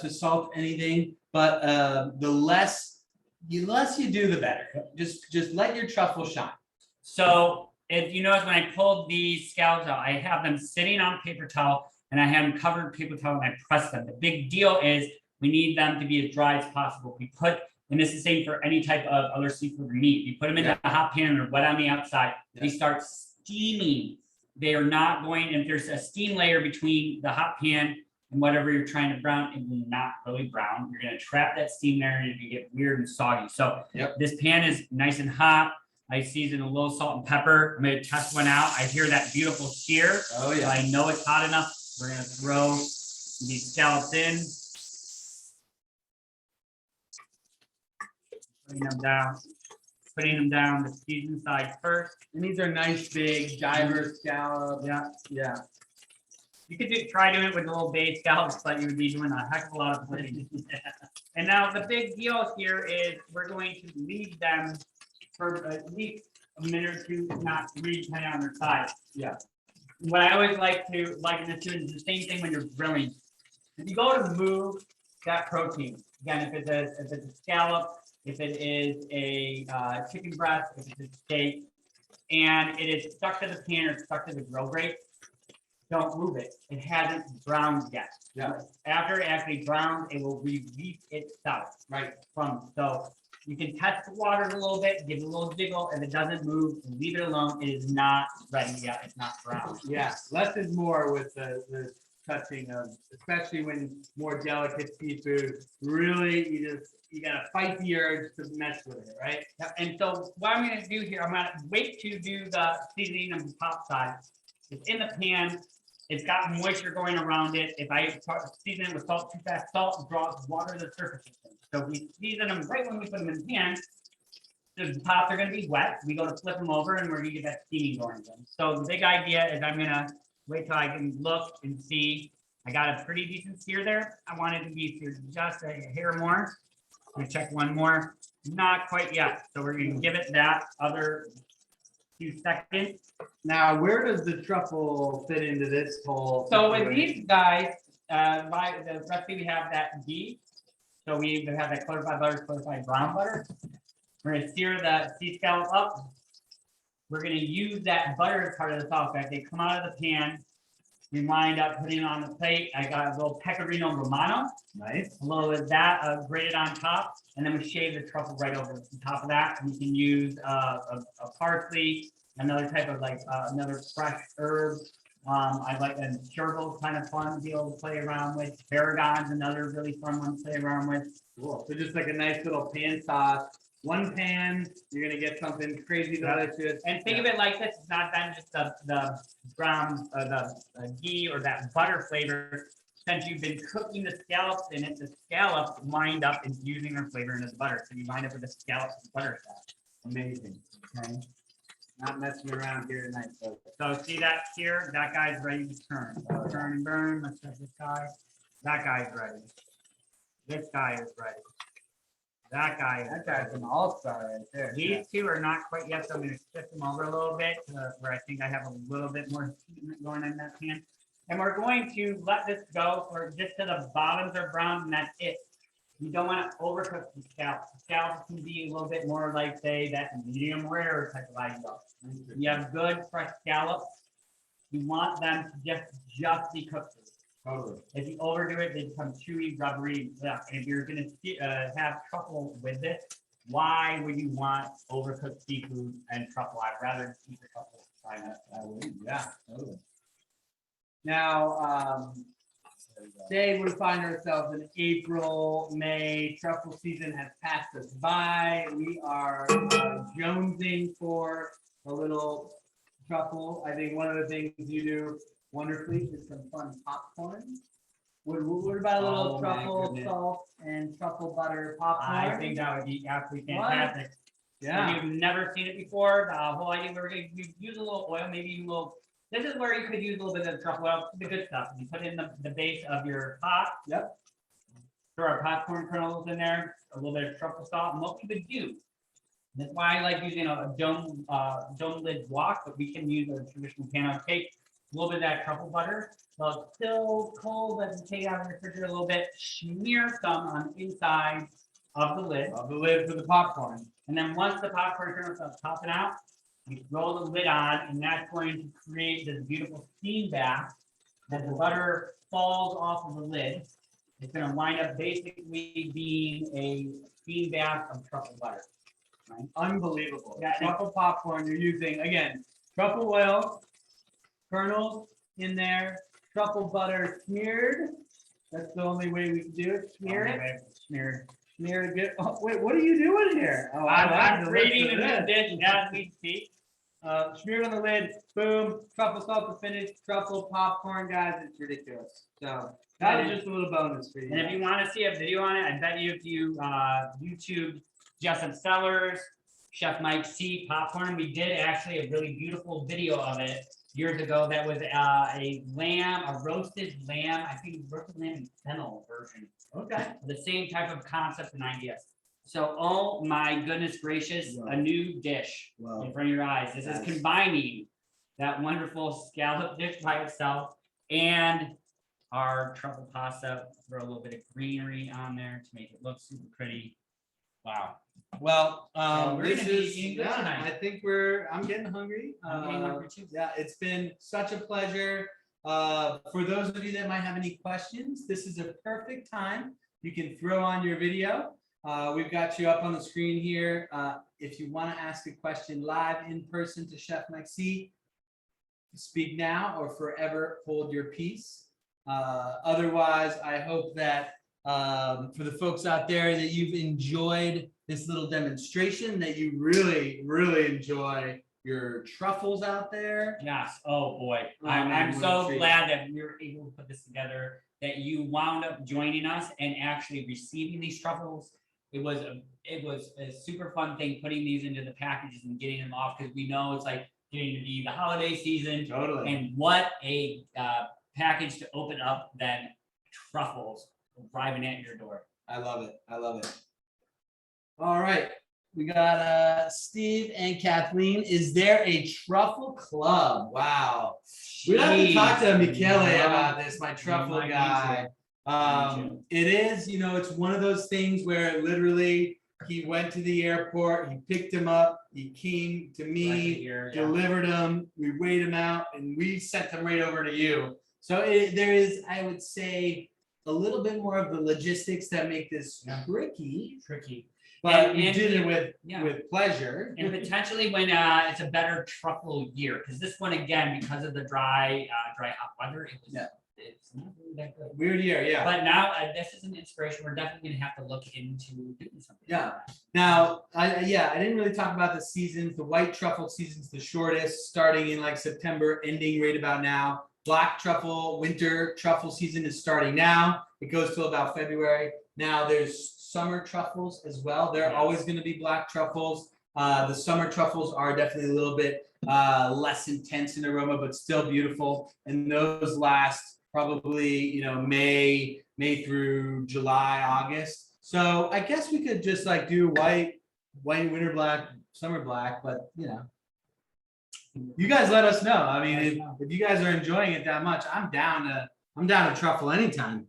salt anything, but the less you do, the better. Just let your truffle shine. So if you notice when I pulled these scallops out, I have them sitting on a paper towel and I have them covered with paper towel and I press them. The big deal is we need them to be as dry as possible. And this is the same for any type of other seafood or meat. You put them in a hot pan and they're wet on the outside. They start steaming. They are not going, if there's a steam layer between the hot pan and whatever you're trying to brown, it will not really brown. You're going to trap that steam there and you get weird and soggy. So this pan is nice and hot. I season a little salt and pepper. I'm going to test one out. I hear that beautiful sear. So I know it's hot enough. We're going to throw these scallops in. Putting them down the seasoned side first. And these are nice big diver scallops. You could try doing it with a little bay scallops, but you would be doing a heck of a lot of cooking. And now the big deal here is we're going to leave them for at least a minute or two, not three, depending on their size. What I always like to liken this to is the same thing when you're grilling. If you go to move that protein, again, if it's a scallop, if it is a chicken breast, if it's a steak, and it is stuck to the pan or stuck to the grill grate, don't move it. It hasn't browned yet. After it actually browns, it will release itself so you can test the water a little bit, give it a little jiggle. If it doesn't move, leave it alone. It is not ready yet. It's not brown. Less is more with the touching of, especially when more delicate seafood. Really, you gotta fight the urge to mess with it, right? And so what I'm gonna do here, I'm gonna wait to do the seasoning on the top side. It's in the pan. It's got moisture going around it. If I season it with salt too fast, salt draws water to the surface. So if we season them right when we put them in the pan, the tops are gonna be wet. We go to flip them over and we're gonna get that steaming going again. So the big idea is I'm gonna wait till I can look and see. I got a pretty decent sear there. I want it to be seared just a hair more. We check one more, not quite yet. So we're gonna give it that other few seconds. Now, where does the truffle fit into this whole? So with situation? these guys, by the recipe, we have that ghee. So we either have that clarified butter, clarified brown butter. We're gonna sear the sea scallop up. We're gonna use that butter as part of the sauce. As they come out of the pan, we wind up putting it on the plate. I got a little pecorino romano, Nice. a little bit of that grated on top, and then we shave the truffle right over the top of that. And you can use a parsley, another type of like another fresh herb. I like the chervil, kind of fun to be able to play around with. Perigord's another really fun one to play around with. Cool. So just like a nice little pan sauce. One pan, you're gonna get something crazy delicious. And think of it like this: it's not then just the brown, the ghee or that butter flavor. Since you've been cooking the scallops in it, the scallops wind up infusing their flavor into the butter. So you wind up with the scallops and butter sauce. Amazing. Okay. Not messing around here tonight, folks. So see that here? That guy's ready to turn. Turn and burn. Let's check this guy. That guy's ready. This guy is ready. That guy. That guy's an all-star right there. These two are not quite yet, so I'm gonna shift them over a little bit where I think I have a little bit more heat going in that pan. And we're going to let this go for just to the bottoms are brown and that's it. You don't want to overcook the scallops. The scallops can be a little bit more like say that medium rare type of idea. You have good fresh scallops. You want them to just be cooked. Totally. If you overdo it, they become chewy, rubbery. And if you're gonna have truffle with this, why would you want overcooked seafood and truffle? I'd rather keep the truffle. Yeah, totally. Now, today we find ourselves in April, May. Truffle season has passed us by. We are jonesing for a little truffle. I think one of the things you do wonderfully is some fun popcorn. What about a little truffle salt and truffle butter popcorn? I think that would be absolutely fantastic. Yeah. If you've never seen it before, the whole idea we're going to use a little oil, maybe a little. This is where you could use a little bit of truffle oil, the good stuff. You put it in the base of your pot. Yep. Throw our popcorn kernels in there, a little bit of truffle salt, and what we could do. That's why I like using a dome lid wok, but we can use a traditional pan of cake. A little bit of that truffle butter. So it's still cold, but you take it out of the refrigerator a little bit. Smear some on the inside of the lid. Of the lid for the popcorn. And then once the popcorn kernels start popping out, you roll the lid on, and that's going to create this beautiful steam bath. As the butter falls off of the lid, it's going to wind up basically being a steam bath of truffle butter. Right? Unbelievable. Yeah. Truffle popcorn, you're using, again, truffle oil, kernels in there, truffle butter smeared. That's the only way we can do it. Smear it. Smeared. Smear it good. Oh, wait, what are you doing here? Oh, I'm the creating list of a this. dish as we speak. Smeared on the lid, boom, truffle salt to finish, truffle popcorn, guys, it's ridiculous. So that was just a little bonus for you. And if you want to see a video on it, I bet you if you YouTube Jessup Cellars, Chef MikeC popcorn, we did actually a really beautiful video of it years ago. That was a roasted lamb, I think roasted lamb and fennel version. Okay. The same type of concept and idea. So, oh my goodness gracious, a new dish in front of your eyes. This is combining that wonderful scallop dish by itself and our truffle pasta. Throw a little bit of greenery on there to make it look super pretty. Wow. Well, we're this gonna be is, eating good yeah, tonight. I think I'm getting hungry. I'm getting hungry too. Yeah, it's been such a pleasure. For those of you that might have any questions, this is a perfect time. You can throw on your video. We've got you up on the screen here. If you want to ask a question live in person to Chef MikeC, speak now or forever hold your peace. Otherwise, I hope that for the folks out there that you've enjoyed this little demonstration, that you really, really enjoy your truffles out there. Yes. Oh boy. Oh, I'm man, what a so treat. glad that we were able to put this together, that you wound up joining us and actually receiving these truffles. It was a super fun thing putting these into the packages and getting them off, because we know it's like getting to be the holiday season. Totally. And what a package to open up than truffles arriving at your door. I love it. I love it. All right. We got Steve and Kathleen. Is there a truffle club? Wow. We'd have to talk to Michele about this, my truffle might need guy. It is, you know, it's one of those things where literally he went to the airport, he picked him up, he came to me, Here, delivered him, we weighed him out, and we sent him right over to you. So there is, I would say, a little bit more of the logistics that make this tricky. But we did it with pleasure. And potentially when it's a better truffle year, because this one again, because of the dry hot weather, it's not really that good. Weird year, yeah. But now this is an inspiration. We're definitely gonna have to look into doing something. Yeah. Now, I didn't really talk about the seasons. The white truffle season's the shortest, starting in like September, ending right about now. Black truffle, winter truffle season is starting now. It goes till about February. Now there's summer truffles as well. They're always going to be black truffles. The summer truffles are definitely a little bit less intense in aroma, but still beautiful. And those last probably, you know, May through July, August. So I guess we could just like do white, winter black, summer black, but you know. You guys let us know. I mean, if you guys are enjoying it that much, I'm down to truffle anytime.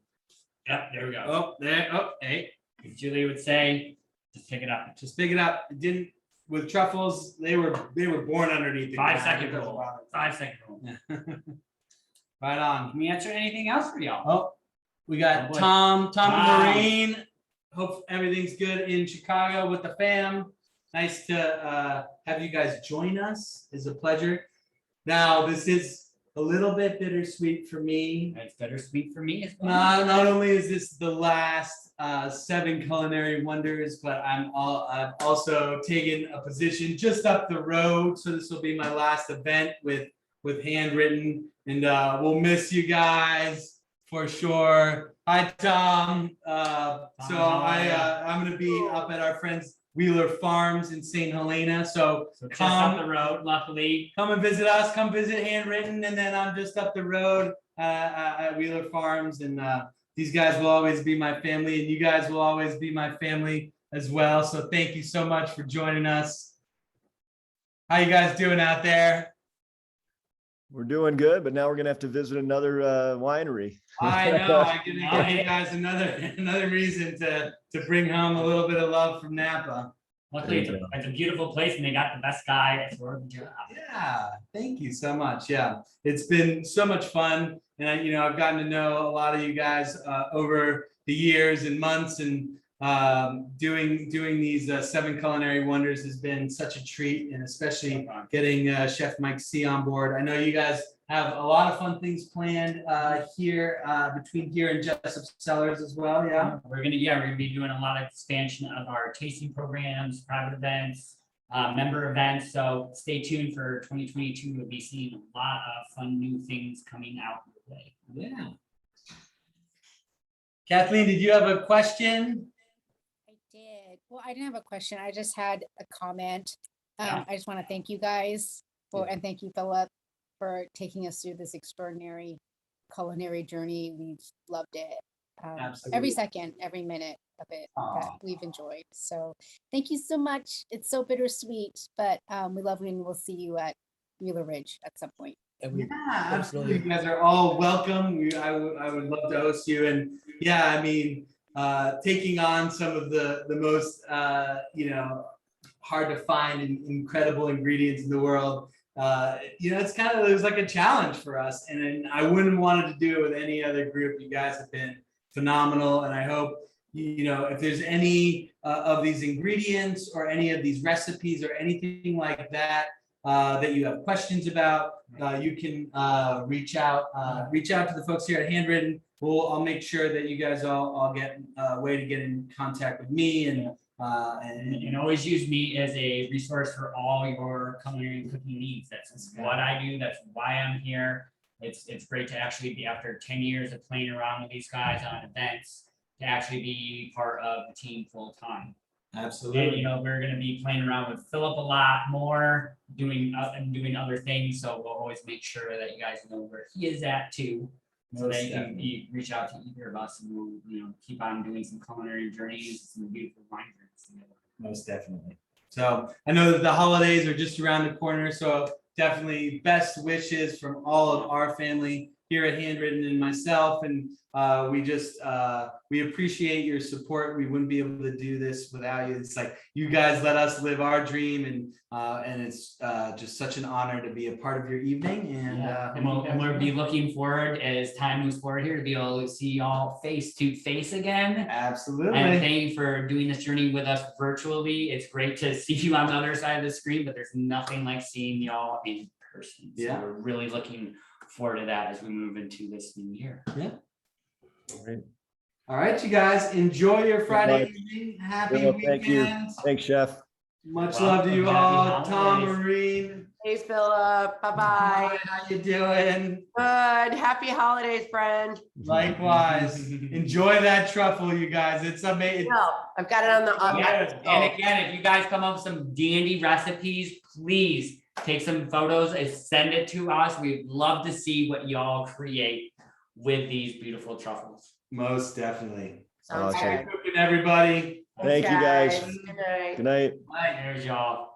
Yep, there we go. Oh, there. Oh, hey. As Julie would say, just pick it up. Just pick it up. It didn't with truffles. They were born underneath the 5 ground. second It doesn't rule. bother. 5 second rule. Right on. Can we answer anything else for y'all? Oh, we got Oh, boy. Tom Tom. and Marine. Hope everything's good in Chicago with the fam. Nice to have you guys join us. It's a pleasure. Now, this is a little bit bittersweet for me. It's bittersweet for me as well. Not only is this the last 7 culinary wonders, but I've also taken a position just up the road. So this will be my last event with Handwritten, and we'll miss you guys for sure. Hi, Tom. So I'm going to be up at our friends Wheeler Farms in St. Helena. So just up the road, luckily. come and visit us. Come visit Handwritten, and then I'm just up the road at Wheeler Farms. And these guys will always be my family, and you guys will always be my family as well. So thank you so much for joining us. How you guys doing out there? We're doing good, but now we're gonna have to visit another winery. I know. I'm gonna give you guys another reason to bring home a little bit of love from Napa. Luckily, it's a beautiful place, and they got the best guy at the job. Yeah, thank you so much. Yeah, it's been so much fun, and I've gotten to know a lot of you guys over the years and months, and doing these 7 culinary wonders has been such a treat, and especially getting Chef MikeC on board. I know you guys have a lot of fun things planned here between here and Jessup Cellars as well. Yeah, we're gonna be doing a lot of expansion of our tasting programs, private events, member events. So stay tuned for 2022. We'll be seeing a lot of fun new things coming out the way. Yeah. Kathleen, did you have a question? I did. Well, I didn't have a question. I just had a comment. Yeah. I just want to thank you guys and thank you, Philip, for taking us through this extraordinary culinary journey. We've loved it. Absolutely. Every second, every minute of it that Aw. we've enjoyed. So thank you so much. It's so bittersweet, but we love you, and we'll see you at Wheeler Ridge at some point. Yeah, absolutely. You guys are all welcome. I would love to host you. And yeah, I mean, taking on some of the most hard to find and incredible ingredients in the world. It was like a challenge for us, and I wouldn't want to do it with any other group. You guys have been phenomenal, and I hope if there's any of these ingredients or any of these recipes or anything like that that you have questions about, you can reach out to the folks here at Handwritten. I'll make sure that you guys all get a way to get in contact with me, and And always use me as a resource for all your culinary and cooking needs. That's what I do. That's why I'm here. It's great to actually be, after 10 years of playing around with these guys on events, to actually be part of the team full time. Absolutely. And we're going to be playing around with Philip a lot more, doing other things. So we'll always make sure that you guys know where he is at too. So that you can reach out to either of us, and we'll keep on doing some culinary journeys, some beautiful wine journeys together. Most definitely. So I know that the holidays are just around the corner, so definitely best wishes from all of our family here at Handwritten and myself. And we appreciate your support. We wouldn't be able to do this without you. It's like you guys let us live our dream, and it's just such an honor to be a part of your evening. And we'll be looking forward, as time moves forward here, to be able to see y'all face to face again. Absolutely. And thank you for doing this journey with us virtually. It's great to see you on the other side of the screen, but there's nothing like seeing y'all in person. So Yeah. we're really looking forward to that as we move into this new year. Yeah. All right. All right, you guys, enjoy your Friday luck. evening. Happy Philip, weekend. thank you. Thanks, Chef. Much Welcome. love to you Happy all. Tom, holidays. Marine. Hey, Philip. Bye-bye. Hi, how you doing? Good. Happy holidays, friend. Likewise. Enjoy that truffle, you guys. It's amazing. No, I've got it on the. And again, if you guys come up with some dandy recipes, please take some photos and send it to us. We'd love to see what y'all create with these beautiful truffles. Most definitely. Sounds Awesome. good. Happy cooking, everybody. Thank you, guys. Good night. Good night. All right, there's y'all.